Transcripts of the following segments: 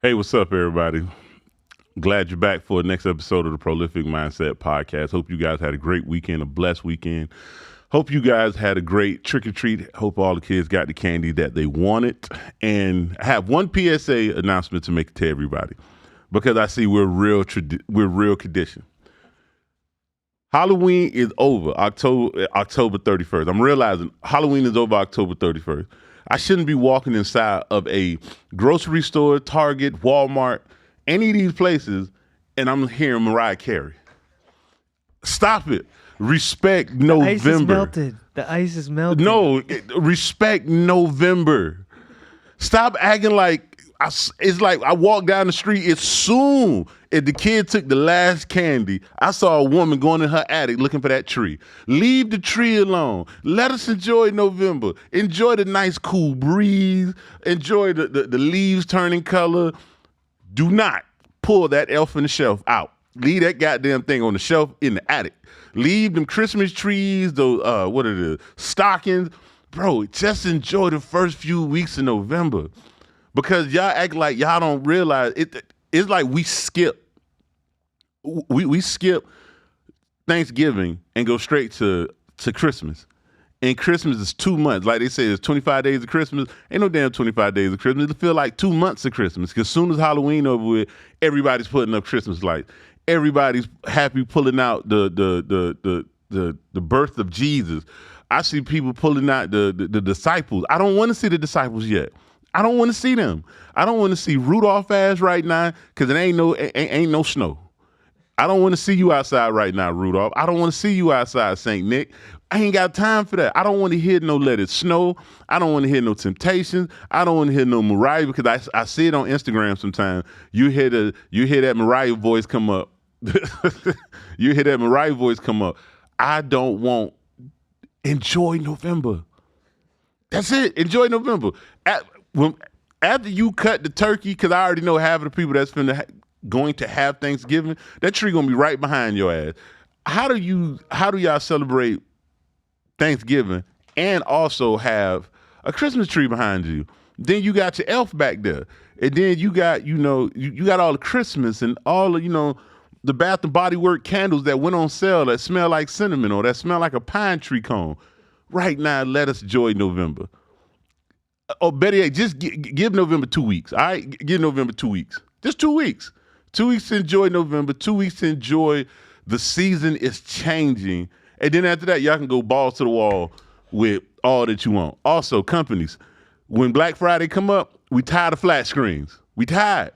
Hey, what's up, everybody? Glad you're back for the next episode of the Prolific Mindset Podcast. Hope you guys had a great weekend, a blessed weekend. Hope you guys had a great trick or treat. Hope all the kids got the candy that they wanted. And I have one PSA announcement to make to everybody because I see we're real condition. Halloween is over October 31st. I'm realizing Halloween is over October 31st. I shouldn't be walking inside of a grocery store, Target, Walmart, any of these places, and I'm hearing Mariah Carey. Stop it. Respect November. Ice is melted. The ice is melted. No, respect November. Stop acting like it's like I walk down the street. It's soon. If the kid took the last candy, I saw a woman going in her attic looking for that tree. Leave the tree alone. Let us enjoy November. Enjoy the nice cool breeze. Enjoy the leaves turning color. Do not pull that elf on the shelf out. Leave that goddamn thing on the shelf in the attic. Leave them Christmas trees, those stockings. Bro, just enjoy the first few weeks of November. Because y'all act like y'all don't realize it. It's like we skip Thanksgiving and go straight to Christmas. And Christmas is 2 months. Like they say, it's 25 days of Christmas. Ain't no damn 25 days of Christmas. It'll feel like 2 months of Christmas. Because as soon as Halloween over with, everybody's putting up Christmas lights. Everybody's happy pulling out the birth of Jesus. I see people pulling out the disciples. I don't want to see the disciples yet. I don't want to see them. I don't want to see Rudolph ass right now because it ain't no snow. I don't want to see you outside right now, Rudolph. I don't want to see you outside, Saint Nick. I ain't got time for that. I don't want to hear no Let It Snow. I don't want to hear no Temptations. I don't want to hear no Mariah because I see it on Instagram sometimes. You hear that Mariah voice come up. You hear that Mariah voice come up. I don't want. Enjoy November. That's it. Enjoy November. After you cut the turkey, because I already know half of the people that's going to have Thanksgiving, that tree gonna be right behind your ass. How do y'all celebrate Thanksgiving and also have a Christmas tree behind you? Then you got your elf back there, and then you got you got all the Christmas and all of the Bath and Body Works candles that went on sale that smell like cinnamon or that smell like a pine tree cone. Right now, let us enjoy November. Or better yet, just give November 2 weeks. All right, give November 2 weeks. Just 2 weeks. 2 weeks to enjoy November. 2 weeks to enjoy the season is changing. And then after that, y'all can go balls to the wall with all that you want. Also, companies, when Black Friday come up, we tired of flat screens. We tired.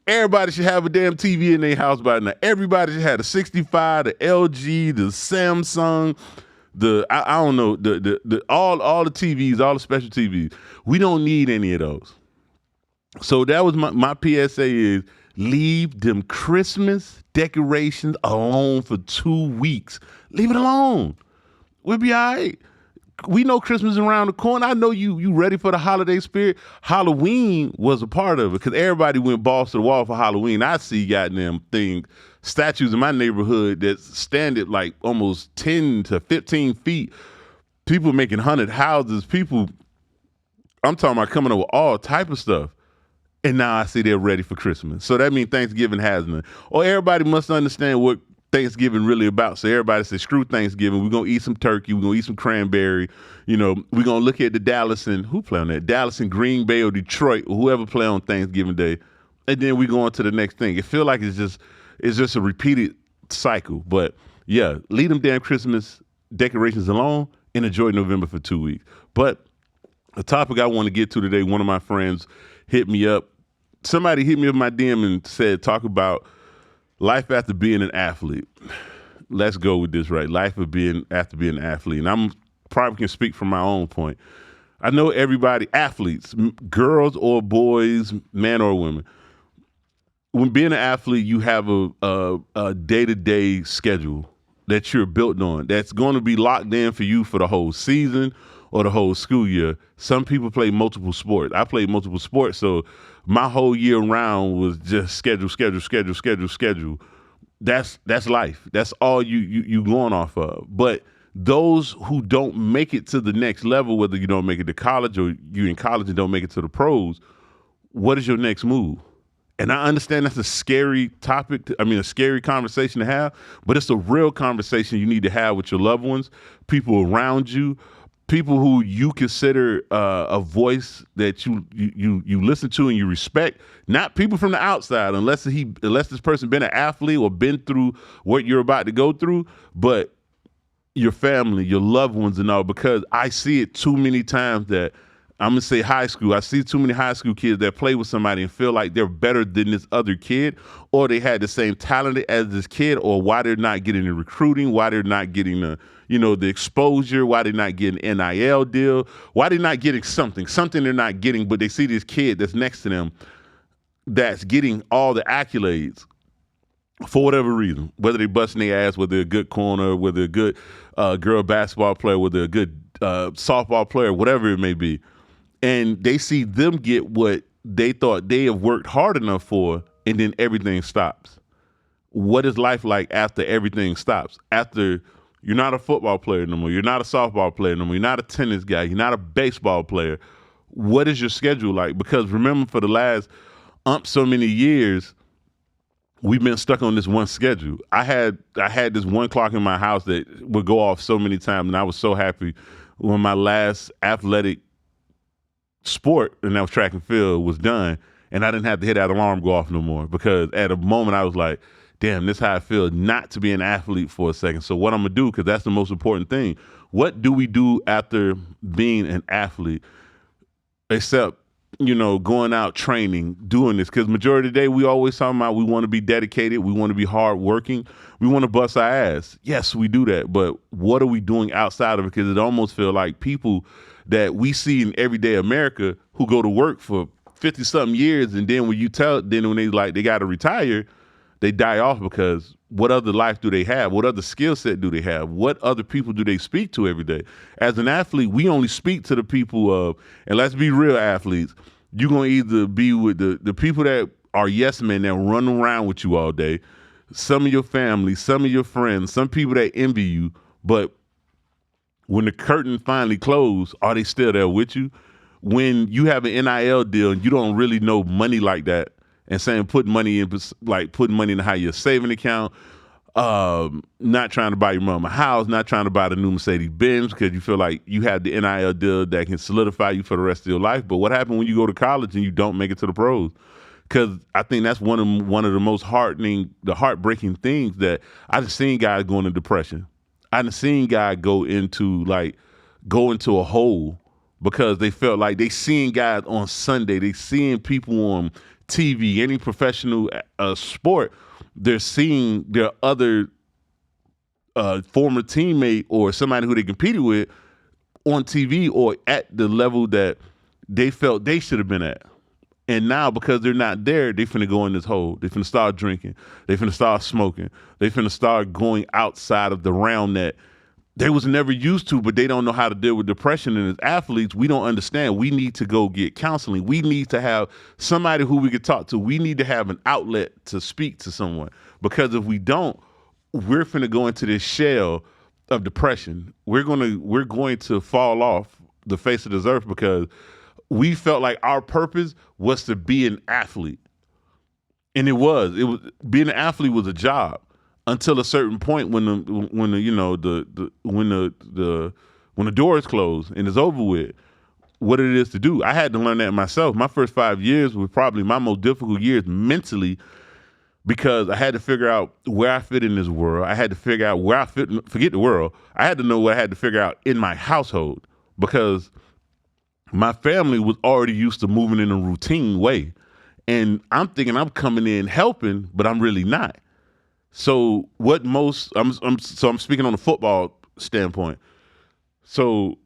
Everybody should have a damn TV in their house by now. Everybody should have the 65, the LG, the Samsung, I don't know, all the TVs, all the special TVs. We don't need any of those. So that was my PSA is leave them Christmas decorations alone for 2 weeks. Leave it alone. We'll be all right. We know Christmas is around the corner. I know you ready for the holiday spirit. Halloween was a part of it because everybody went balls to the wall for Halloween. I see goddamn statues in my neighborhood that stand at like almost 10 to 15 feet. People making haunted houses. People, I'm talking about coming up with all type of stuff. And now I see they're ready for Christmas. So that means Thanksgiving has none. Or everybody must understand what Thanksgiving really about. So everybody says, screw Thanksgiving. We're going to eat some turkey. We're going to eat some cranberry. We're going to look at the Dallas and who play on that? Dallas and Green Bay or Detroit or whoever play on Thanksgiving Day. And then we go on to the next thing. It feels like it's just a repeated cycle. But yeah, leave them damn Christmas decorations alone and enjoy November for 2 weeks. But a topic I want to get to today, one of my friends hit me up. Somebody hit me up in my DM and said, talk about life after being an athlete. Let's go with this, right? Life of being after being an athlete. And I'm probably can speak from my own point. I know everybody, athletes, girls or boys, man or women. When being an athlete, you have a day-to-day schedule that you're built on that's going to be locked in for you for the whole season or the whole school year. Some people play multiple sports. I played multiple sports, so my whole year round was just schedule. That's life. That's all you going off of. But those who don't make it to the next level, whether you don't make it to college or you in college and don't make it to the pros, what is your next move? And I understand that's a scary topic, a scary conversation to have, but it's a real conversation you need to have with your loved ones, people around you, people who you consider a voice that you listen to and you respect, not people from the outside, unless this person been an athlete or been through what you're about to go through, but your family, your loved ones and all, because I see it too many times that I'm gonna say high school. I see too many high school kids that play with somebody and feel like they're better than this other kid, or they had the same talent as this kid, or why they're not getting the recruiting, why they're not getting the exposure, why they're not getting NIL deal, why they're not getting something they're not getting, but they see this kid that's next to them that's getting all the accolades for whatever reason, whether they busting their ass, whether they're a good corner, whether they're a good girl basketball player, whether they're a good softball player, whatever it may be. And they see them get what they thought they have worked hard enough for, and then everything stops. What is life like after everything stops? After you're not a football player no more, you're not a softball player no more, you're not a tennis guy, you're not a baseball player. What is your schedule like? Because remember, for the last so many years, we've been stuck on this one schedule. I had this one clock in my house that would go off so many times, and I was so happy when my last athletic sport, and that was track and field, was done, and I didn't have to hit that alarm go off no more, because at a moment I was like, damn, this is how I feel not to be an athlete for a second. So what I'm gonna do, because that's the most important thing, what do we do after being an athlete except going out training, doing this? Because majority of the day we always talking about we want to be dedicated, we want to be hardworking, we want to bust our ass. Yes, we do that, but what are we doing outside of it? Because it almost feel like people that we see in everyday America who go to work for 50 something years, and then when they got to retire, they die off, because what other life do they have? What other skill set do they have? What other people do they speak to every day? As an athlete, we only speak to the people of, and let's be real athletes, you're going to either be with the people that are yes men that run around with you all day, some of your family, some of your friends, some people that envy you, but when the curtain finally closed, are they still there with you? When you have an NIL deal and you don't really know money like that, and saying putting money in a high yield saving account, not trying to buy your mom a house, not trying to buy the new Mercedes Benz because you feel like you have the NIL deal that can solidify you for the rest of your life. But what happens when you go to college and you don't make it to the pros? Because I think that's one of the most heartbreaking things that I've seen guys go into depression. I've seen guys go into a hole because they felt like they seeing guys on Sunday, they seeing people on TV, any professional sport, they're seeing their other former teammate or somebody who they competed with on TV or at the level that they felt they should have been at. And now, because they're not there, they finna go in this hole. They finna start drinking. They finna start smoking. They finna start going outside of the realm that they was never used to, but they don't know how to deal with depression. And as athletes, we don't understand. We need to go get counseling. We need to have somebody who we could talk to. We need to have an outlet to speak to someone. Because if we don't, we're finna go into this shell of depression. We're going to fall off the face of this earth because we felt like our purpose was to be an athlete. And it was being an athlete was a job until a certain point when the doors close and it's over with, what it is to do. I had to learn that myself. My first 5 years were probably my most difficult years mentally because I had to figure out where I fit in this world. I had to figure out where I fit, forget the world. I had to know what I had to figure out in my household because my family was already used to moving in a routine way. And I'm thinking I'm coming in helping, but I'm really not. So I'm speaking on a football standpoint. So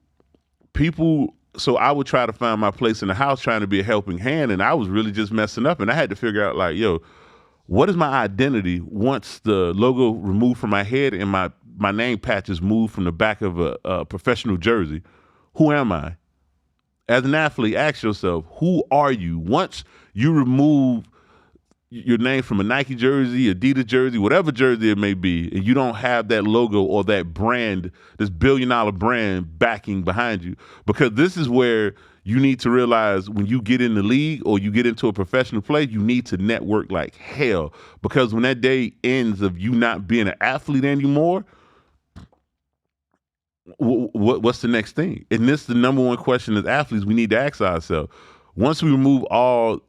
I would try to find my place in the house trying to be a helping hand, and I was really just messing up. And I had to figure out what is my identity once the logo removed from my head and my name patches moved from the back of a professional jersey? Who am I? As an athlete, ask yourself, who are you? Once you remove your name from a Nike jersey, Adidas jersey, whatever jersey it may be, and you don't have that logo or that brand, this $1 billion brand backing behind you, because this is where You need to realize when you get in the league or you get into a professional play, you need to network like hell. Because when that day ends of you not being an athlete anymore, what's the next thing? And this is the number one question as athletes we need to ask ourselves. Once we remove all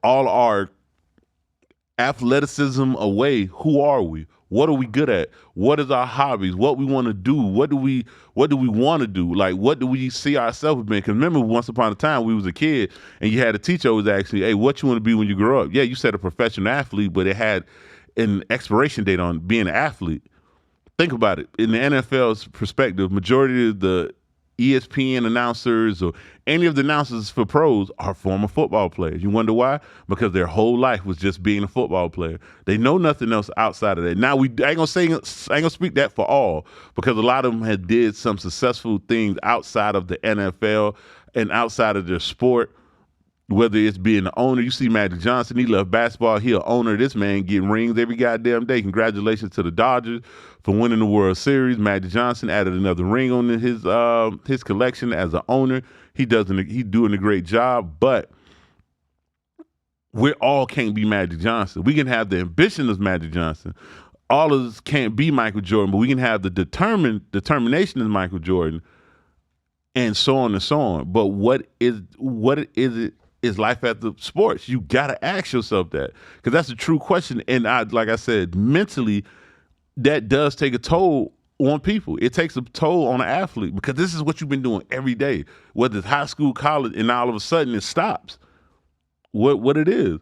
our athleticism away, who are we? What are we good at? What is our hobbies? What we want to do? What do we want to do? Like, what do we see ourselves being? Because remember, once upon a time, we was a kid, and you had a teacher who was actually, hey, what you want to be when you grow up? Yeah, you said a professional athlete, but it had an expiration date on being an athlete. Think about it. In the NFL's perspective, majority of the ESPN announcers or any of the announcers for pros are former football players. You wonder why? Because their whole life was just being a football player. They know nothing else outside of that. Now I ain't gonna speak that for all, because a lot of them had did some successful things outside of the NFL and outside of their sport. Whether it's being the owner, you see Magic Johnson, he loved basketball. He an owner. This man getting rings every goddamn day. Congratulations to the Dodgers for winning the World Series. Magic Johnson added another ring on his collection as an owner. He's doing a great job, but we all can't be Magic Johnson. We can have the ambition of Magic Johnson. All of us can't be Michael Jordan, but we can have the determination of Michael Jordan, and so on and so on. But what is it? Is life after sports? You gotta ask yourself that, because that's a true question. And like I said, mentally, that does take a toll on people. It takes a toll on an athlete, because this is what you've been doing every day, whether it's high school, college, and all of a sudden it stops. What it is?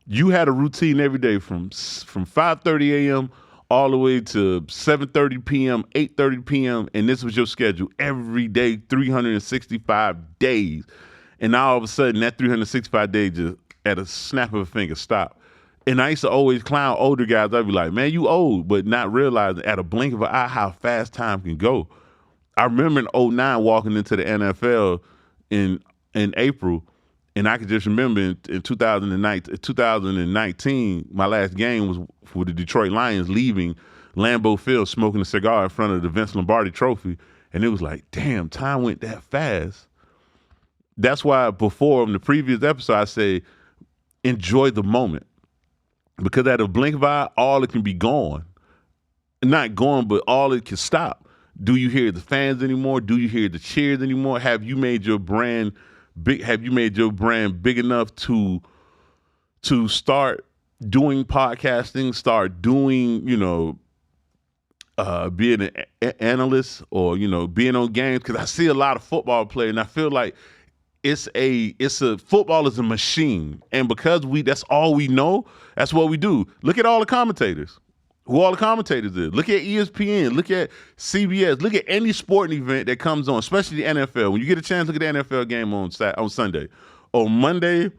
You had a routine every day from 5:30 a.m. all the way to 7:30 p.m., 8:30 p.m., and this was your schedule every day, 365 days. And now all of a sudden, that 365 days just at a snap of a finger stop. And I used to always clown older guys. I'd be like, man, you old, but not realizing at a blink of an eye how fast time can go. I remember in '09 walking into the NFL in April, and I could just remember in 2019, my last game was for the Detroit Lions, leaving Lambeau Field smoking a cigar in front of the Vince Lombardi trophy. And it was like, damn, time went that fast. That's why before in the previous episode, I say, enjoy the moment, because at a blink of an eye, all it can be gone. Not gone, but all it can stop. Do you hear the fans anymore? Do you hear the cheers anymore? Have you made your brand big? Have you made your brand big enough to start doing podcasting, start doing, being an analyst, or, being on games? Because I see a lot of football players, and I feel like football is a machine. And because that's all we know, that's what we do. Look at all the commentators. Who all the commentators is. Look at ESPN, look at CBS, look at any sporting event that comes on, especially the NFL. When you get a chance, look at the NFL game on Sunday. On Monday,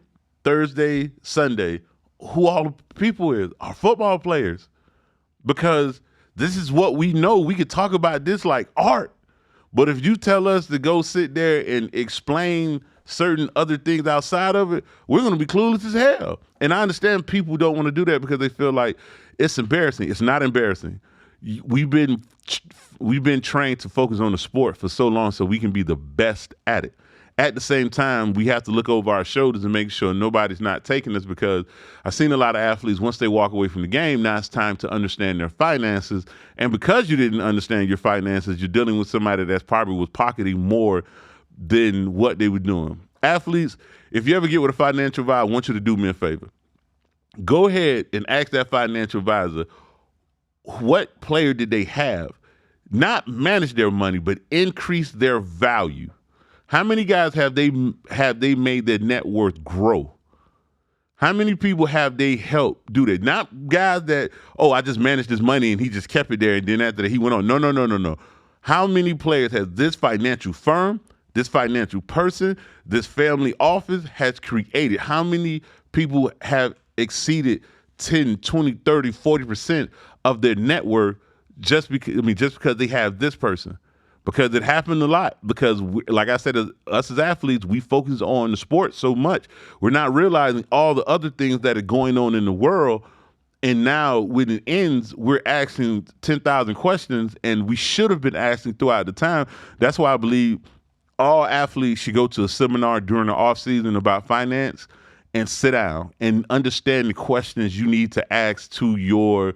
Thursday, Sunday, who all the people is are football players. Because this is what we know. We could talk about this like art. But if you tell us to go sit there and explain certain other things outside of it, we're going to be clueless as hell. And I understand people don't want to do that because they feel like it's embarrassing. It's not embarrassing. We've been trained to focus on the sport for so long so we can be the best at it. At the same time, we have to look over our shoulders and make sure nobody's not taking us, because I've seen a lot of athletes, once they walk away from the game, now it's time to understand their finances. And because you didn't understand your finances, you're dealing with somebody that's probably was pocketing more than what they were doing. Athletes, if you ever get with a financial advisor, I want you to do me a favor. Go ahead and ask that financial advisor, what player did they have? Not manage their money, but increase their value. How many guys have they made their net worth grow? How many people have they helped do that? Not guys that, I just managed this money and he just kept it there and then after that he went on. No. How many players has this financial firm, this financial person, this family office has created? How many people have exceeded 10, 20, 30, 40% of their net worth just because they have this person? Because it happened a lot. Because, like I said, us as athletes, we focus on the sport so much. We're not realizing all the other things that are going on in the world. And now when it ends, we're asking 10,000 questions, and we should have been asking throughout the time. That's why I believe all athletes should go to a seminar during the off season about finance and sit down and understand the questions you need to ask to your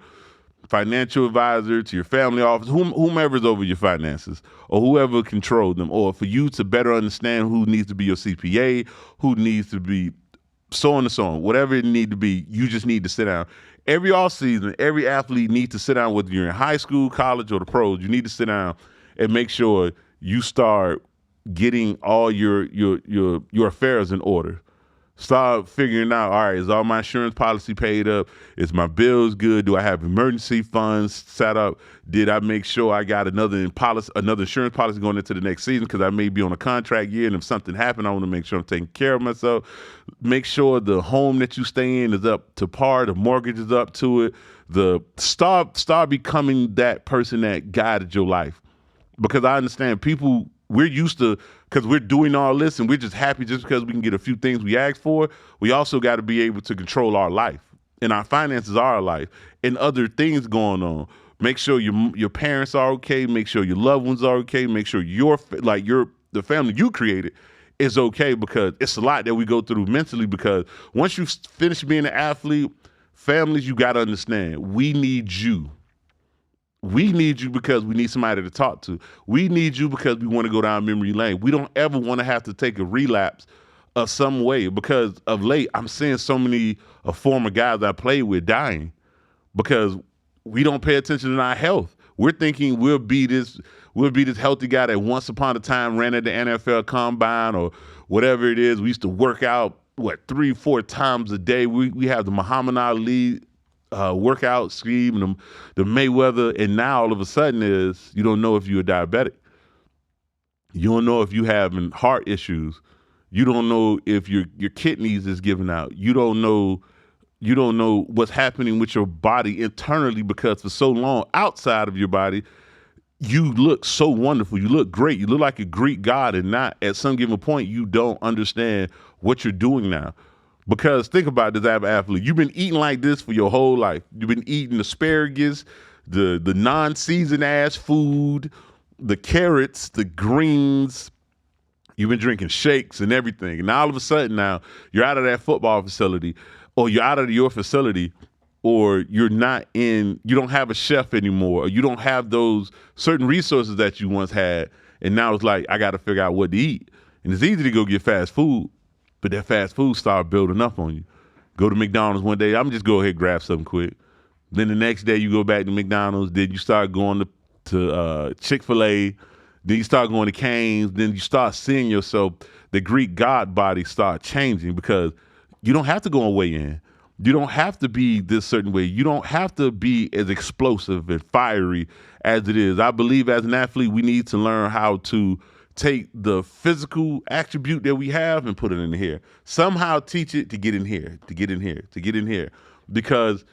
financial advisor, to your family office, whomever's over your finances or whoever controls them, or for you to better understand who needs to be your CPA, who needs to be so on and so on, whatever it need to be. You just need to sit down. Every off season, every athlete needs to sit down, whether you're in high school, college, or the pros. You need to sit down and make sure you start getting all your affairs in order. Start figuring out, all right, is all my insurance policy paid up? Is my bills good? Do I have emergency funds set up? Did I make sure I got another insurance policy going into the next season? Because I may be on a contract year, and if something happened, I want to make sure I'm taking care of myself. Make sure the home that you stay in is up to par, the mortgage is up to it. Start becoming that person that guided your life. Because I understand we're used to, because we're doing all this and we're just happy just because we can get a few things we ask for. We also got to be able to control our life, and our finances are our life, and other things going on. Make sure your parents are okay. Make sure your loved ones are okay. Make sure the family you created is okay, because it's a lot that we go through mentally. Because once you finish being an athlete, families, you got to understand, we need you. We need you because we need somebody to talk to. We need you because we want to go down memory lane. We don't ever want to have to take a relapse of some way, because of late, I'm seeing so many former guys I played with dying because we don't pay attention to our health. We're thinking we'll be this healthy guy that once upon a time ran at the NFL combine or whatever it is. We used to work out 3-4 times a day. We have the Muhammad Ali workout scheme and the Mayweather, and now all of a sudden you don't know if you're diabetic. You don't know if you having heart issues. You don't know if your kidneys is giving out. You don't know what's happening with your body internally, because for so long outside of your body, you look so wonderful. You look great. You look like a Greek god, and not at some given point, you don't understand what you're doing now. Because think about this athlete. You've been eating like this for your whole life. You've been eating asparagus, the non-seasoned ass food, the carrots, the greens. You've been drinking shakes and everything. And now all of a sudden now you're out of that football facility, or you're out of your facility, or you don't have a chef anymore, or you don't have those certain resources that you once had. And now it's like, I got to figure out what to eat. And it's easy to go get fast food, but that fast food start building up on you. Go to McDonald's one day, I'm just go ahead and grab something quick. Then the next day you go back to McDonald's. Then you start going to Chick-fil-A. Then you start going to Cane's. Then you start seeing yourself, the Greek god body start changing, because you don't have to go and weigh in. You don't have to be this certain way. You don't have to be as explosive and fiery as it is. I believe as an athlete, we need to learn how to take the physical attribute that we have and put it in here. Somehow teach it to get in here, to get in here, to get in here. Because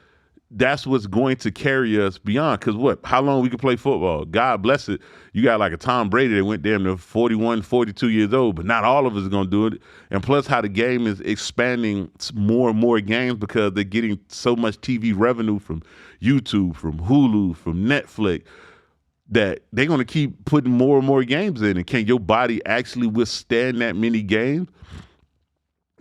that's what's going to carry us beyond. Because how long we can play football? God bless it. You got like a Tom Brady that went damn to 41, 42 years old, but not all of us are going to do it. And plus how the game is expanding more and more games, because they're getting so much TV revenue from YouTube, from Hulu, from Netflix, that they're going to keep putting more and more games in. And can your body actually withstand that many games?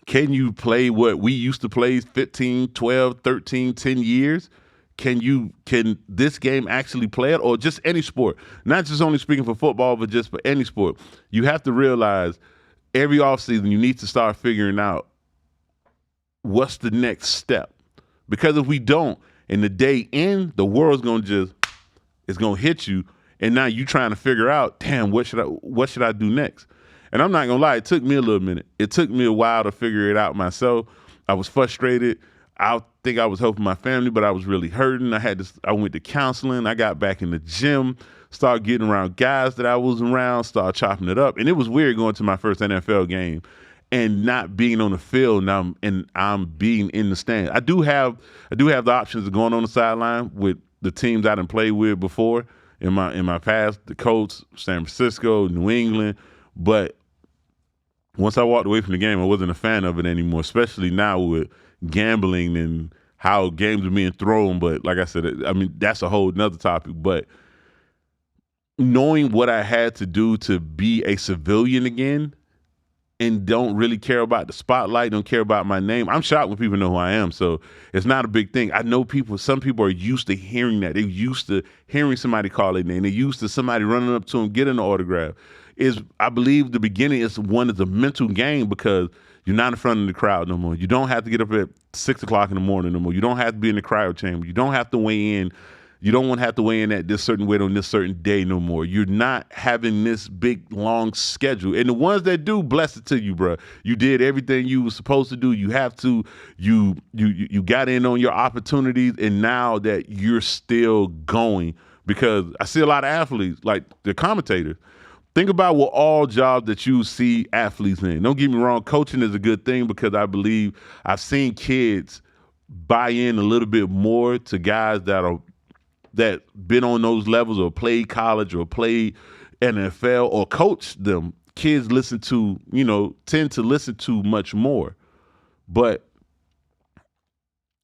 Can you play what we used to play 15, 12, 13, 10 years? Can this game actually play it? Or just any sport? Not just only speaking for football, but just for any sport. You have to realize every offseason you need to start figuring out what's the next step. Because if we don't, and the day in, the world's it's gonna hit you, and now you trying to figure out, damn, what should I do next? And I'm not gonna lie, it took me a little minute. It took me a while to figure it out myself. I was frustrated. I think I was helping my family, but I was really hurting. I went to counseling. I got back in the gym, started getting around guys that I was around, started chopping it up. And it was weird going to my first NFL game and not being on the field, and I'm being in the stand. I do have the options of going on the sideline with the teams I didn't play with before in my past, the Colts, San Francisco, New England. But once I walked away from the game, I wasn't a fan of it anymore, especially now with gambling and how games are being thrown. But like I said, I mean, that's a whole nother topic. But knowing what I had to do to be a civilian again and don't really care about the spotlight, don't care about my name. I'm shocked when people know who I am. So it's not a big thing. I know some people are used to hearing that. They're used to hearing somebody call their name. They're used to somebody running up to them, getting an autograph. I believe the beginning is a mental game because you're not in front of the crowd no more. You don't have to get up at 6 o'clock in the morning no more. You don't have to be in the cryo chamber. You don't have to weigh in. You don't want to have to weigh in at this certain weight on this certain day no more. You're not having this big, long schedule. And the ones that do, bless it to you, bro. You did everything you were supposed to do. You have to. You got in on your opportunities, and now that you're still going, because I see a lot of athletes, like the commentators. Think about what all jobs that you see athletes in. Don't get me wrong, coaching is a good thing because I believe I've seen kids buy in a little bit more to guys that been on those levels or played college or played NFL or coached them. Kids tend to listen to much more. But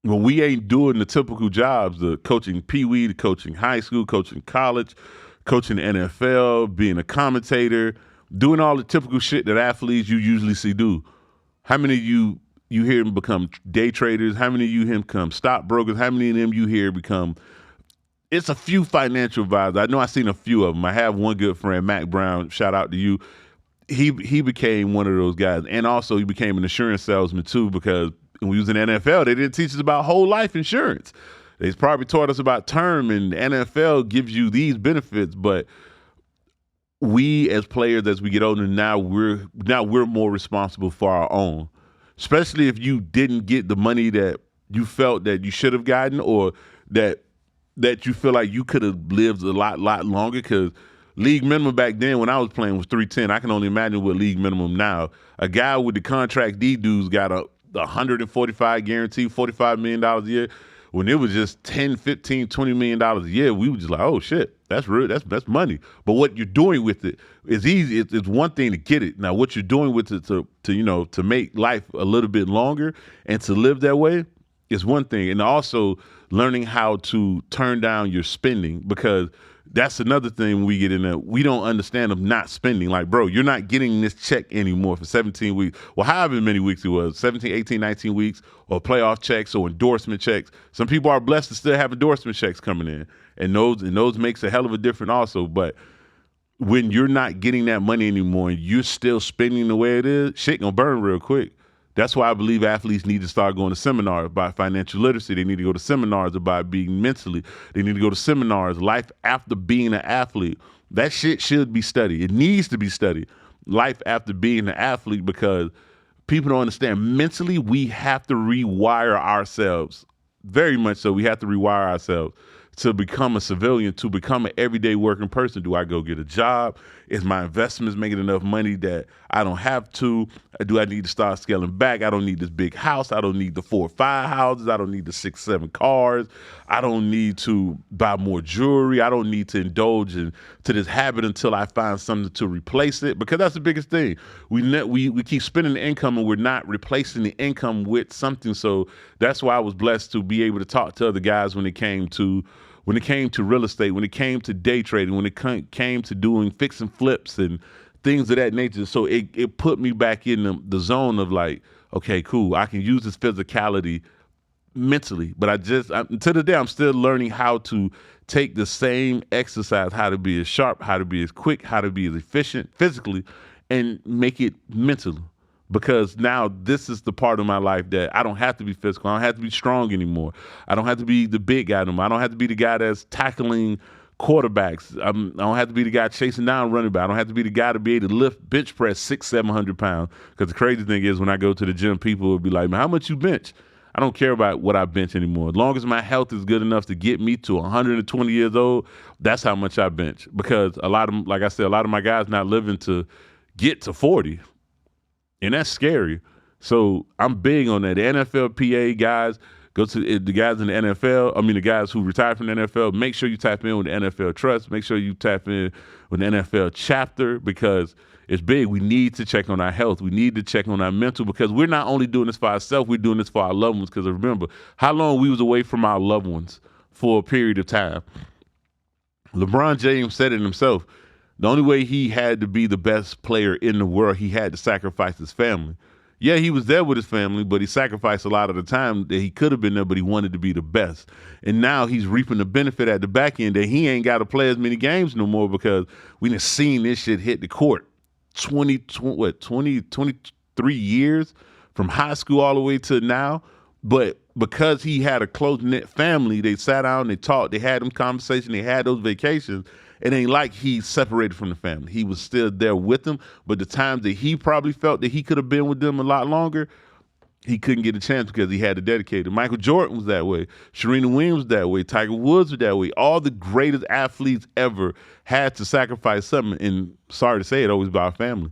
when we ain't doing the typical jobs, the coaching pee-wee, the coaching high school, coaching college, coaching the NFL, being a commentator, doing all the typical shit that athletes you usually see do. How many of you hear them become day traders? How many of you hear them become stockbrokers? How many of them you hear become... It's a few financial advisors. I know I've seen a few of them. I have one good friend, Mac Brown, shout out to you. He became one of those guys. And also he became an insurance salesman too, because when we was in the NFL, they didn't teach us about whole life insurance. They probably taught us about term, and the NFL gives you these benefits, but we as players, as we get older, now we're more responsible for our own. Especially if you didn't get the money that you felt that you should have gotten, or that you feel like you could have lived a lot longer, because league minimum back then when I was playing was $310. I can only imagine what league minimum now. A guy with the contract D dudes got a 145 guarantee, $45 million a year. When it was just 10, 15, $20 million a year, we were just like, oh shit, that's real, that's money. But what you're doing with it is easy. It's one thing to get it. Now what you're doing with it to make life a little bit longer and to live that way is one thing. And also learning how to turn down your spending, because that's another thing when we get in there. We don't understand of not spending. Like, bro, you're not getting this check anymore for 17 weeks. Well, however many weeks it was, 17, 18, 19 weeks, or playoff checks or endorsement checks. Some people are blessed to still have endorsement checks coming in. And those makes a hell of a difference also. But when you're not getting that money anymore and you're still spending the way it is, shit gonna burn real quick. That's why I believe athletes need to start going to seminars about financial literacy. They need to go to seminars about being mentally. They need to go to seminars, life after being an athlete. That shit should be studied. It needs to be studied. Life after being an athlete, because people don't understand. Mentally, we have to rewire ourselves. Very much so. We have to rewire ourselves to become a civilian, to become an everyday working person. Do I go get a job? Is my investments making enough money that I don't have to? Do I need to start scaling back? I don't need this big house. I don't need the 4 or 5 houses. I don't need the 6, 7 cars. I don't need to buy more jewelry. I don't need to indulge to this habit until I find something to replace it, because that's the biggest thing. We keep spending the income and we're not replacing the income with something. So that's why I was blessed to be able to talk to other guys when it came to real estate, when it came to day trading, when it came to doing fix and flips and things of that nature. So it put me back in the zone of like, okay, cool, I can use this physicality mentally. But to the day, I'm still learning how to take the same exercise, how to be as sharp, how to be as quick, how to be as efficient physically, and make it mentally. Because now this is the part of my life that I don't have to be physical. I don't have to be strong anymore. I don't have to be the big guy anymore. I don't have to be the guy that's tackling quarterbacks. I don't have to be the guy chasing down running back. I don't have to be the guy to be able to lift bench press 600-700 pounds. Because the crazy thing is, when I go to the gym, people will be like, man, how much you bench? I don't care about what I bench anymore. As long as my health is good enough to get me to 120 years old, that's how much I bench. Because like I said, a lot of my guys not living to get to 40. And that's scary. So I'm big on that. The NFLPA guys, go to the guys in the NFL. I mean, the guys who retired from the NFL, make sure you tap in with the NFL Trust. Make sure you tap in with the NFL chapter, because it's big. We need to check on our health. We need to check on our mental, because we're not only doing this for ourselves, we're doing this for our loved ones. Because remember how long we was away from our loved ones for a period of time. LeBron James said it himself. The only way he had to be the best player in the world, he had to sacrifice his family. Yeah, he was there with his family, but he sacrificed a lot of the time that he could have been there, but he wanted to be the best. And now he's reaping the benefit at the back end that he ain't got to play as many games no more because we done seen this shit hit the court. 23 years from high school all the way to now. But because he had a close-knit family, they sat down, they talked, they had them conversations, they had those vacations. It ain't like he separated from the family. He was still there with them, but the times that he probably felt that he could have been with them a lot longer, he couldn't get a chance because he had to dedicate it. Michael Jordan was that way. Serena Williams was that way. Tiger Woods was that way. All the greatest athletes ever had to sacrifice something, and sorry to say it, always by our family.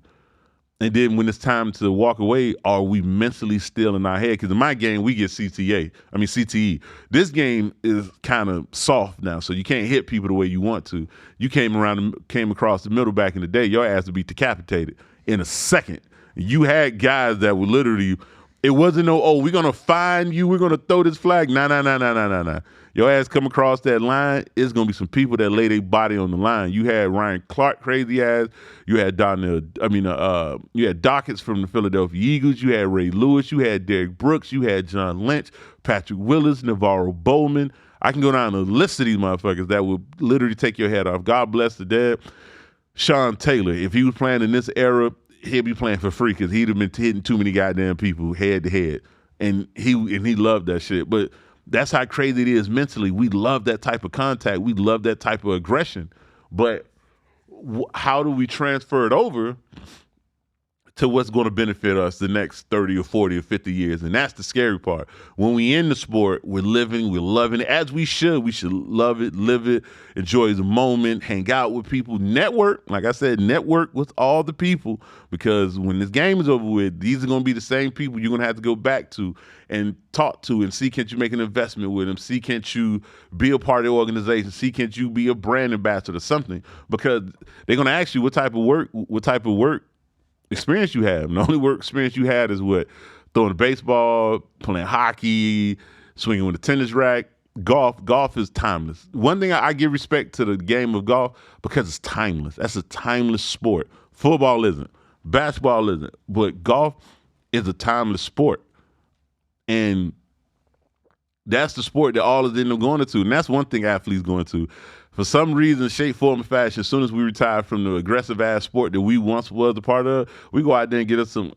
And then when it's time to walk away, are we mentally still in our head? Because in my game, we get CTE. This game is kind of soft now, so you can't hit people the way you want to. You came across the middle back in the day, your ass would be decapitated in a second. You had guys that were literally, it wasn't no, oh, we're going to find you, we're going to throw this flag. Nah. Your ass come across that line, it's going to be some people that lay their body on the line. You had Ryan Clark, crazy ass. You had you had Dockets from the Philadelphia Eagles. You had Ray Lewis. You had Derrick Brooks. You had John Lynch, Patrick Willis, Navarro Bowman. I can go down a list of these motherfuckers that would literally take your head off. God bless the dead. Sean Taylor, if he was playing in this era, he'd be playing for free because he'd have been hitting too many goddamn people head to head. And he loved that shit. But that's how crazy it is mentally. We love that type of contact. We love that type of aggression. But how do we transfer it over to what's going to benefit us the next 30 or 40 or 50 years? And that's the scary part. When we in the sport, we're loving it as we should. We should love it, live it, enjoy the moment, hang out with people, network. Like I said, network with all the people, because when this game is over with, these are going to be the same people you're going to have to go back to and talk to and see, can't you make an investment with them? See, can't you be a part of the organization? See, can't you be a brand ambassador or something? Because they're going to ask you what type of work experience you have. And the only work experience you had is what? Throwing a baseball, playing hockey, swinging with a tennis rack, golf. Golf is timeless. One thing I give respect to the game of golf because it's timeless. That's a timeless sport. Football isn't. Basketball isn't. But golf is a timeless sport. And that's the sport that all of them are going to. And that's one thing athletes going to. For some reason, shape, form, and fashion, as soon as we retire from the aggressive-ass sport that we once was a part of, we go out there and get us some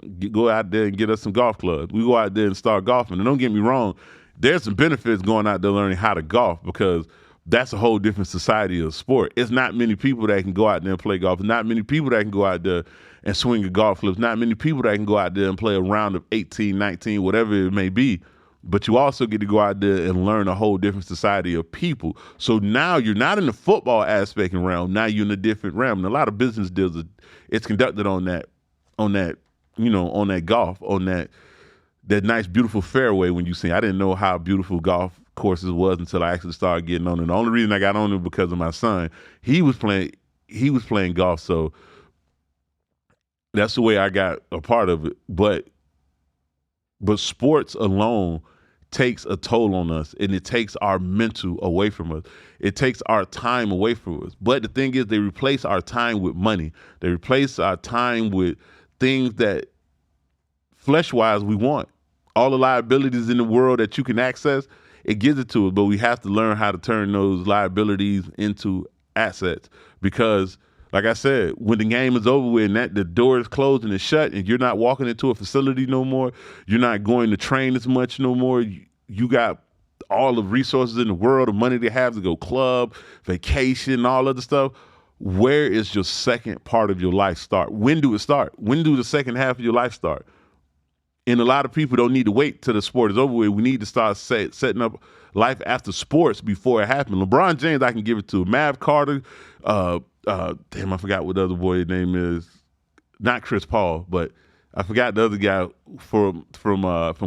golf clubs. We go out there and start golfing. And don't get me wrong, there's some benefits going out there learning how to golf, because that's a whole different society of sport. It's not many people that can go out there and play golf. It's not many people that can go out there and swing a golf club. It's not many people that can go out there and play a round of 18, 19, whatever it may be. But you also get to go out there and learn a whole different society of people. So now you're not in the football aspect and realm. Now you're in a different realm. And a lot of business deals, it's conducted on that golf, on that nice, beautiful fairway. When you see, I didn't know how beautiful golf courses was until I actually started getting on it. The only reason I got on it was because of my son. He was playing golf, so that's the way I got a part of it. But sports alone takes a toll on us, and it takes our mental away from us. It takes our time away from us. But the thing is, they replace our time with money. They replace our time with things that flesh-wise we want. All the liabilities in the world that you can access, it gives it to us, but we have to learn how to turn those liabilities into assets. Because, like I said, when the game is over with and the door is closed and it's shut and you're not walking into a facility no more, you're not going to train as much no more, you got all the resources in the world, the money they have to go club, vacation, all other stuff. Where is your second part of your life start? When do it start? When do the second half of your life start? And a lot of people don't need to wait till the sport is over with. We need to start setting up life after sports before it happens. LeBron James, I can give it to. Mav Carter, damn, I forgot what the other boy's name is. Not Chris Paul, but I forgot the other guy from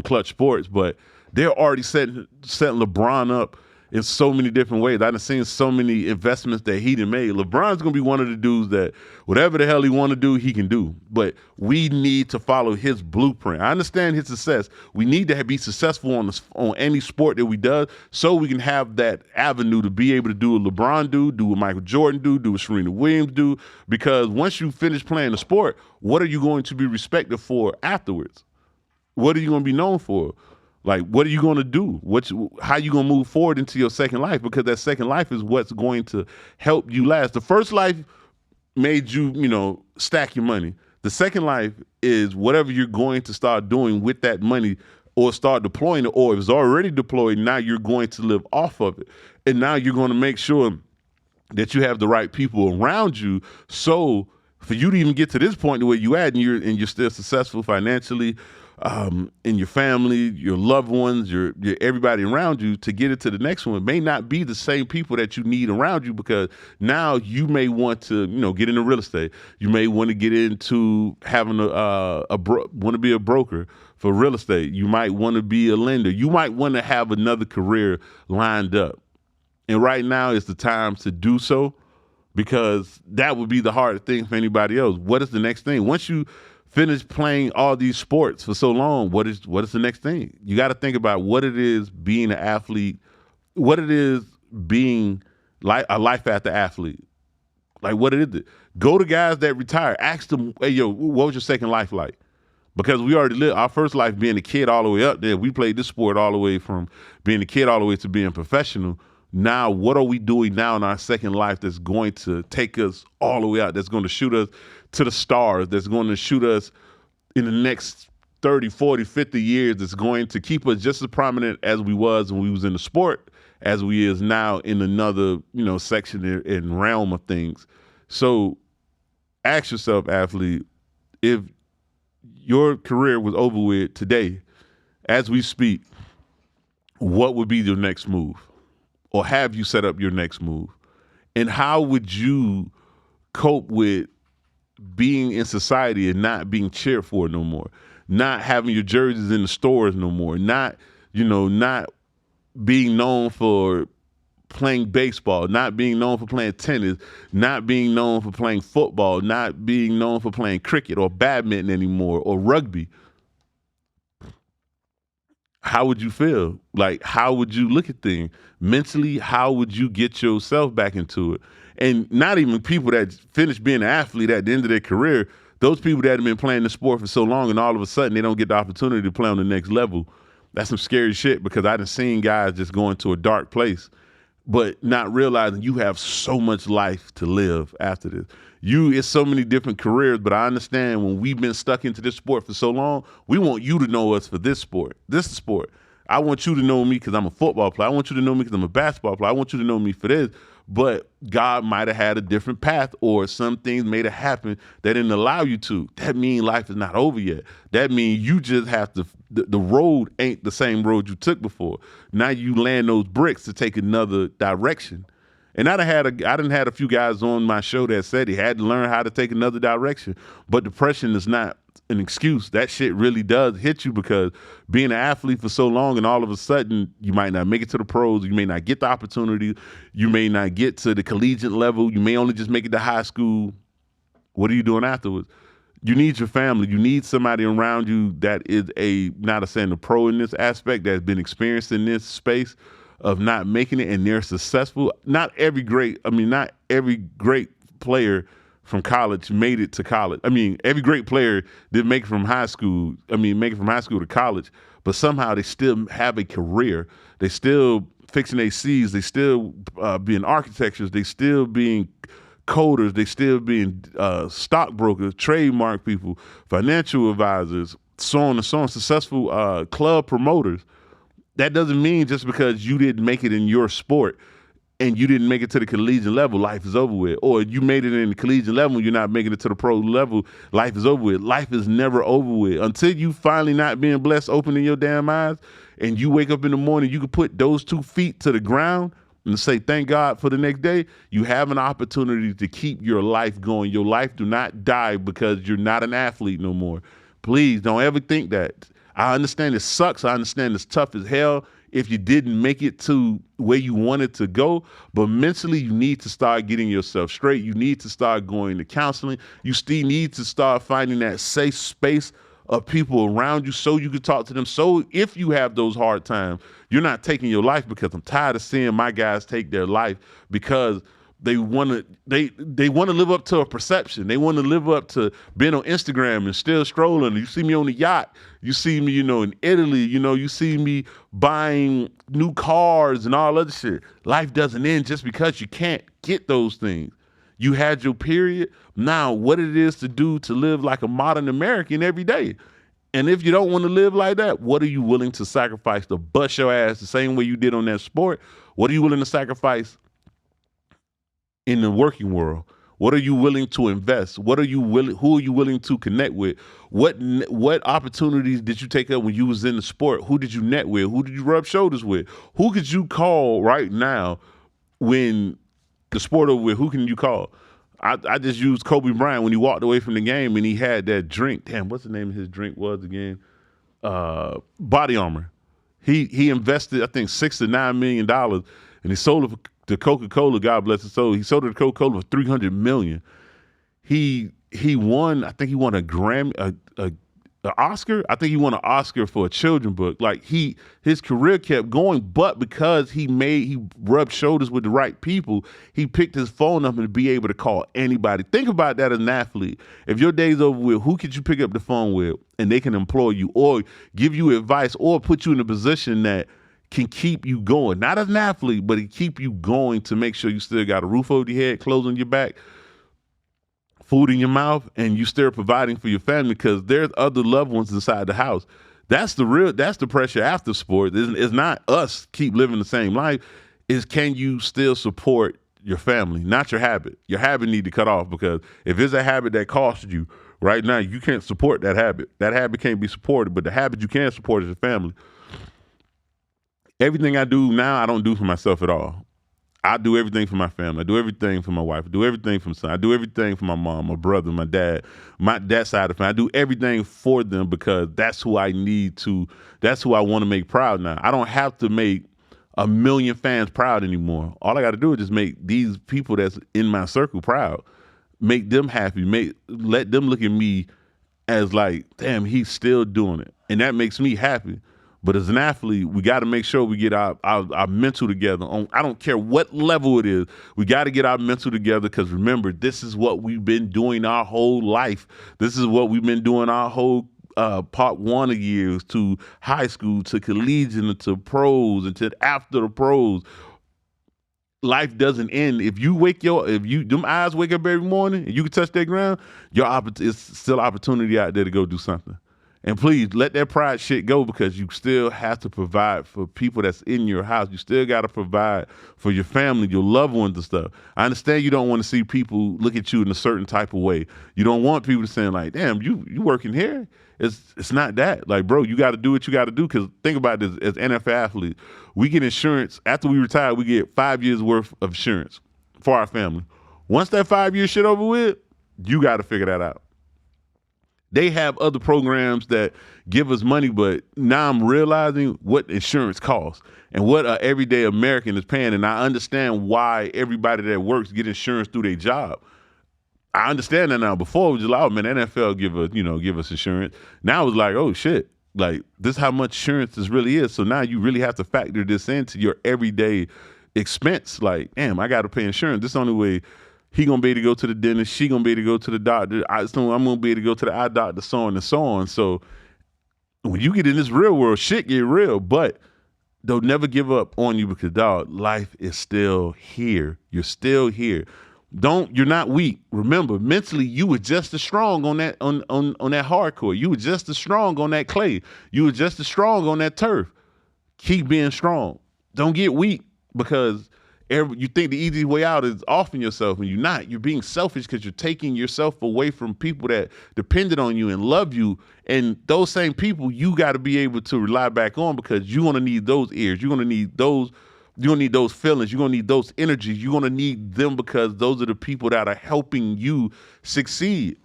Clutch Sports. But they're already setting LeBron up in so many different ways. I've seen so many investments that he done made. LeBron's gonna be one of the dudes that whatever the hell he want to do, he can do. But we need to follow his blueprint. I understand his success. We need to be successful on any sport that we do, so we can have that avenue to be able to do what LeBron do what Michael Jordan do what Serena Williams do. Because once you finish playing the sport, what are you going to be respected for afterwards? What are you going to be known for? Like, what are you going to do? How you going to move forward into your second life? Because that second life is what's going to help you last. The first life made you, stack your money. The second life is whatever you're going to start doing with that money or start deploying it, or if it's already deployed, now you're going to live off of it. And now you're going to make sure that you have the right people around you, so for you to even get to this point where you at and you're still successful financially, in your family, your loved ones, your everybody around you, to get it to the next one may not be the same people that you need around you, because now you may want to, get into real estate. You may want to get into having want to be a broker for real estate. You might want to be a lender. You might want to have another career lined up. And right now is the time to do so, because that would be the hardest thing for anybody else. What is the next thing? Once you finish playing all these sports for so long, what is the next thing? You got to think about what it is being an athlete, what it is being like a life after athlete. Like, what it is. Go to guys that retire. Ask them, hey, yo, what was your second life like? Because we already lived our first life being a kid all the way up there. We played this sport all the way from being a kid all the way to being professional. Now, what are we doing now in our second life that's going to take us all the way out, that's going to shoot us to the stars, that's going to shoot us in the next 30, 40, 50 years, that's going to keep us just as prominent as we was when we was in the sport as we is now in another, section and realm of things. So ask yourself, athlete, if your career was over with today, as we speak, what would be your next move? Or have you set up your next move? And how would you cope with being in society and not being cheered for no more? Not having your jerseys in the stores no more? Not being known for playing baseball, not being known for playing tennis, not being known for playing football, not being known for playing cricket or badminton anymore or rugby? How would you feel? Like, how would you look at things? Mentally, how would you get yourself back into it? And not even people that finish being an athlete at the end of their career, those people that have been playing the sport for so long and all of a sudden they don't get the opportunity to play on the next level. That's some scary shit, because I done seen guys just go into a dark place, but not realizing you have so much life to live after this. It's so many different careers, but I understand when we've been stuck into this sport for so long, we want you to know us for this sport. This is sport. I want you to know me because I'm a football player. I want you to know me because I'm a basketball player. I want you to know me for this. But God might have had a different path, or some things may have happened that didn't allow you to. That means life is not over yet. That means you just have to, the road ain't the same road you took before. Now you land those bricks to take another direction. And I done had a few guys on my show that said he had to learn how to take another direction. But depression is not an excuse. That shit really does hit you, because being an athlete for so long and all of a sudden you might not make it to the pros, you may not get the opportunity, you may not get to the collegiate level, you may only just make it to high school. What are you doing afterwards? You need your family. You need somebody around you that is not saying a pro in this aspect, that's been experienced in this space of not making it and they're successful. Not every great player from college made it to college. I mean, every great player did make it from high school. Make it from high school to college, but somehow they still have a career. They still fixing ACs. They still being architects. They still being coders. They still being stockbrokers, trademark people, financial advisors, so on and so on, successful club promoters. That doesn't mean just because you didn't make it in your sport and you didn't make it to the collegiate level, life is over with. Or you made it in the collegiate level, you're not making it to the pro level, life is over with. Life is never over with. Until you finally not being blessed, opening your damn eyes, and you wake up in the morning, you can put those 2 feet to the ground and say, thank God for the next day. You have an opportunity to keep your life going. Your life do not die because you're not an athlete no more. Please don't ever think that. I understand it sucks. I understand it's tough as hell. if you didn't make it to where you wanted to go. But mentally, you need to start getting yourself straight. You need to start going to counseling. You still need to start finding that safe space of people around you so you can talk to them. So if you have those hard times, you're not taking your life, because I'm tired of seeing my guys take their life because they want to live up to a perception. They want to live up to being on Instagram and still strolling. You see me on the yacht. You see me, in Italy. You see me buying new cars and all other shit. Life doesn't end just because you can't get those things. You had your period. Now, what it is to do to live like a modern American every day. And if you don't want to live like that, what are you willing to sacrifice to bust your ass the same way you did on that sport? What are you willing to sacrifice in the working world? What are you willing to invest? Who are you willing to connect with? What opportunities did you take up when you was in the sport? Who did you net with? Who did you rub shoulders with? Who could you call right now when the sport over with? Who can you call? I just used Kobe Bryant when he walked away from the game and he had that drink. Damn, what's the name of his drink was again? Body Armor. He invested, I think, $6 to $9 million, and he sold it to Coca-Cola. God bless his soul. He sold it to Coca-Cola for $300 million. He won. I think he won a Grammy, an Oscar. I think he won an Oscar for a children's book. Like his career kept going, but because he rubbed shoulders with the right people, he picked his phone up and be able to call anybody. Think about that as an athlete. If your day's over with, who could you pick up the phone with and they can employ you or give you advice or put you in a position that can keep you going? Not as an athlete, but it keep you going to make sure you still got a roof over your head, clothes on your back, food in your mouth, and you still providing for your family, because there's other loved ones inside the house. That's the pressure after sport. It's not us keep living the same life. Is can you still support your family, not your habit? Your habit need to cut off, because if it's a habit that costs you right now, you can't support that habit. That habit can't be supported, but the habit you can support is your family. Everything I do now, I don't do for myself at all. I do everything for my family. I do everything for my wife. I do everything for my son. I do everything for my mom, my brother, my dad, that side of the family. I do everything for them because that's who I that's who I want to make proud now. I don't have to make 1 million fans proud anymore. All I got to do is just make these people that's in my circle proud, make them happy, let them look at me as like, damn, he's still doing it. And that makes me happy. But as an athlete, we got to make sure we get our mental together. I don't care what level it is. We got to get our mental together, because remember, this is what we've been doing our whole life. This is what we've been doing our whole part 1 of years, to high school, to collegiate, to pros, and to after the pros. Life doesn't end. If them eyes wake up every morning and you can touch that ground, it's still opportunity out there to go do something. And please let that pride shit go, because you still have to provide for people that's in your house. You still got to provide for your family, your loved ones and stuff. I understand you don't want to see people look at you in a certain type of way. You don't want people to saying like, damn, you working here? It's not that. Like, bro, you got to do what you got to do, because think about this. As NFL athletes, we get insurance. After we retire, we get 5 years worth of insurance for our family. Once that 5-year shit over with, you got to figure that out. They have other programs that give us money, but now I'm realizing what insurance costs and what an everyday American is paying. And I understand why everybody that works get insurance through their job. I understand that now. Before it was just like, oh man, NFL give us insurance. Now it's like, oh shit, like this is how much insurance this really is. So now you really have to factor this into your everyday expense. Like, damn, I got to pay insurance. This is the only way he gonna be able to go to the dentist. She gonna be able to go to the doctor. I'm gonna be able to go to the eye doctor, so on and so on. So when you get in this real world, shit get real. But they'll never give up on you, because dog, life is still here. You're still here. You're not weak. Remember, mentally, you were just as strong on that on that hardcore. You were just as strong on that clay. You were just as strong on that turf. Keep being strong. Don't get weak, because you think the easy way out is offing yourself, and you're not. You're being selfish, because you're taking yourself away from people that depended on you and love you. And those same people, you got to be able to rely back on, because you're going to need those ears. You're going to need those. You're going to need those feelings. You're going to need those energies. You're going to need them, because those are the people that are helping you succeed.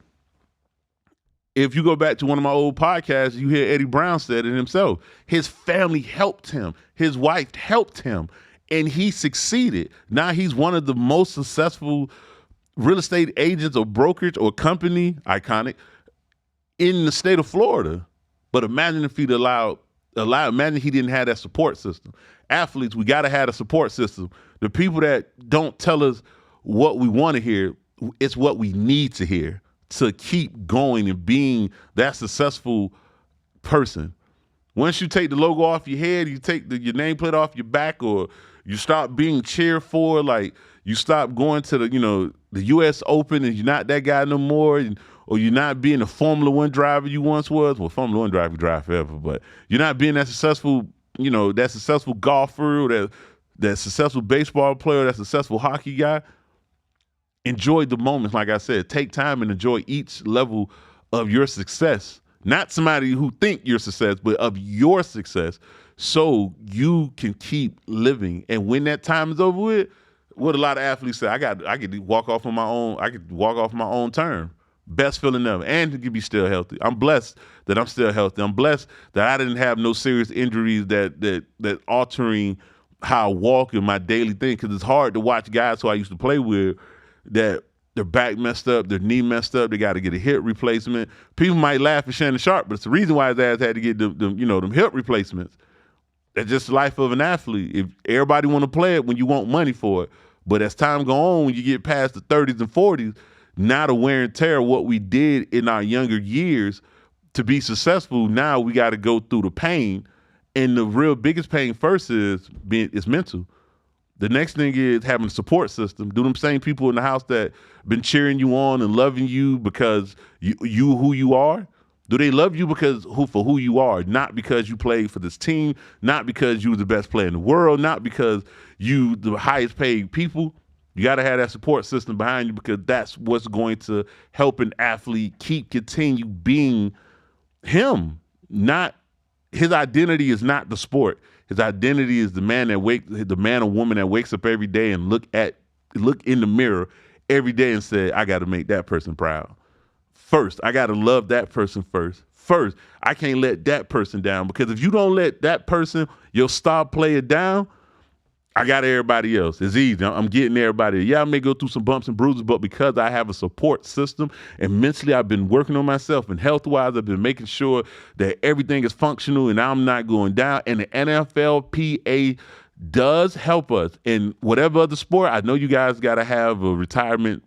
If you go back to one of my old podcasts, you hear Eddie Brown said it himself. His family helped him. His wife helped him, and he succeeded. Now he's one of the most successful real estate agents or brokerage or company, iconic, in the state of Florida. But imagine if he'd imagine he didn't have that support system. Athletes, we got to have a support system. The people that don't tell us what we want to hear, it's what we need to hear to keep going and being that successful person. Once you take the logo off your head, you take your nameplate off your back, or you stop being cheered for, like you stop going to the U.S. Open and you're not that guy no more, or you're not being the Formula One driver you once was. Well, Formula One driver you drive forever, but you're not being that successful, that successful golfer, or that successful baseball player, that successful hockey guy. Enjoy the moments, like I said. Take time and enjoy each level of your success. Not somebody who think your success, but of your success, so you can keep living. And when that time is over with, what a lot of athletes say, I could walk off on my own. I could walk off my own term. Best feeling ever, and to be still healthy. I'm blessed that I'm still healthy. I'm blessed that I didn't have no serious injuries that altering how I walk in my daily thing. Because it's hard to watch guys who I used to play with that their back messed up, their knee messed up, they got to get a hip replacement. People might laugh at Shannon Sharp, but it's the reason why his ass had to get them hip replacements. That's just the life of an athlete. If everybody want to play it when you want money for it, but as time go on, when you get past the 30s and 40s, now the wear and tear of what we did in our younger years to be successful, now we got to go through the pain. And the real biggest pain first is mental. The next thing is having a support system. Do them same people in the house that been cheering you on and loving you because you who you are? Do they love you for who you are, not because you played for this team, not because you were the best player in the world, not because you the highest paid people? You got to have that support system behind you, because that's what's going to help an athlete continue being him. Not his identity is not the sport. His identity is the man or woman that wakes up every day and look in the mirror every day and say, I got to make that person proud. First, I got to love that person first. First, I can't let that person down, because if you don't let that person, your star player, down, I got everybody else. It's easy. I'm getting everybody. Yeah, I may go through some bumps and bruises, but because I have a support system and mentally I've been working on myself, and health-wise I've been making sure that everything is functional and I'm not going down. And the NFLPA does help us. In whatever other sport, I know you guys got to have a retirement,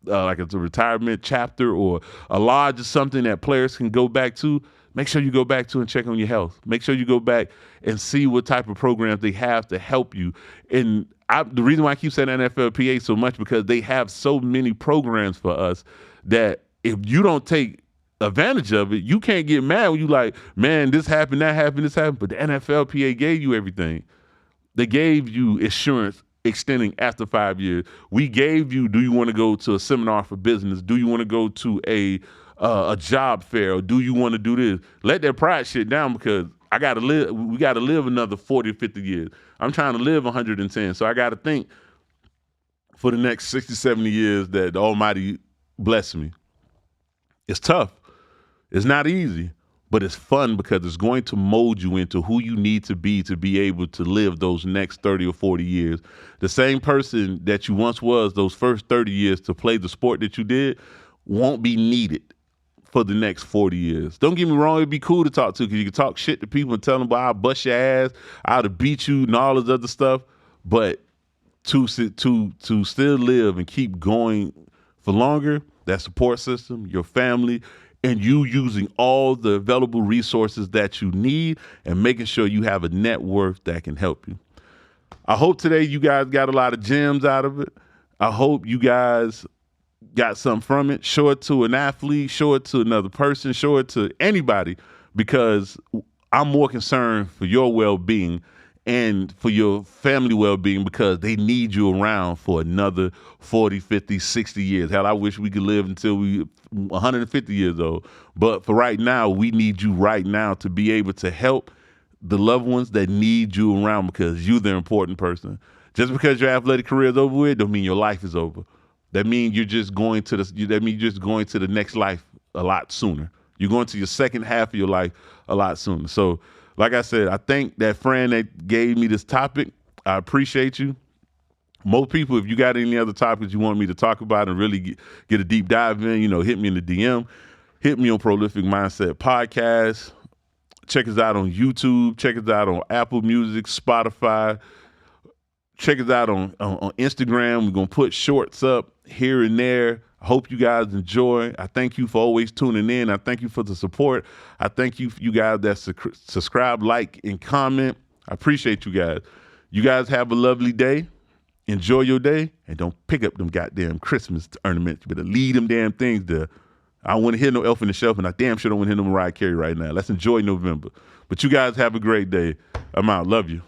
like it's a retirement chapter or a lodge or something that players can go back to. Make sure you go back to and check on your health. Make sure you go back and see what type of programs they have to help you. And the reason why I keep saying NFLPA so much, because they have so many programs for us that if you don't take advantage of it, you can't get mad when you like, man, this happened, that happened, this happened. But the NFLPA gave you everything. They gave you insurance extending after 5 years. We gave you, do you want to go to a seminar for business? Do you want to go to a job fair, or do you want to do this? Let that pride shit down, because we got to live another 40 or 50 years. I'm trying to live 110. So I got to think for the next 60, 70 years that the Almighty bless me. It's tough. It's not easy, but it's fun, because it's going to mold you into who you need to be able to live those next 30 or 40 years. The same person that you once was those first 30 years to play the sport that you did won't be needed for the next 40 years. Don't get me wrong, it'd be cool to talk to, because you can talk shit to people and tell them, I'll bust your ass, I'll beat you and all this other stuff. But to still live and keep going for longer, that support system, your family, and you using all the available resources that you need and making sure you have a net worth that can help you. I hope today you guys got a lot of gems out of it. I hope you guys got something from it. Show it to an athlete, show it to another person, show it to anybody, because I'm more concerned for your well-being and for your family well-being, because they need you around for another 40, 50, 60 years. Hell, I wish we could live until we 150 years old. But for right now, we need you right now to be able to help the loved ones that need you around, because you're the important person. Just because your athletic career is over with, don't mean your life is over. That means you're just going to the next life a lot sooner. You're going to your second half of your life a lot sooner. So, like I said, I thank that friend that gave me this topic. I appreciate you. Most people, if you got any other topics you want me to talk about and really get a deep dive in, hit me in the DM. Hit me on Prolific Mindset Podcast. Check us out on YouTube. Check us out on Apple Music, Spotify. Check us out on Instagram. We're going to put shorts up here and there. I hope you guys enjoy. I thank you for always tuning in. I thank you for the support. I thank you guys that subscribe, like, and comment. I appreciate you guys. You guys have a lovely day. Enjoy your day, and don't pick up them goddamn Christmas ornaments. You better leave them damn things there. I don't want to hear no Elf on the Shelf, and I damn sure don't want to hear no Mariah Carey right now. Let's enjoy November. But you guys have a great day. I'm out. Love you.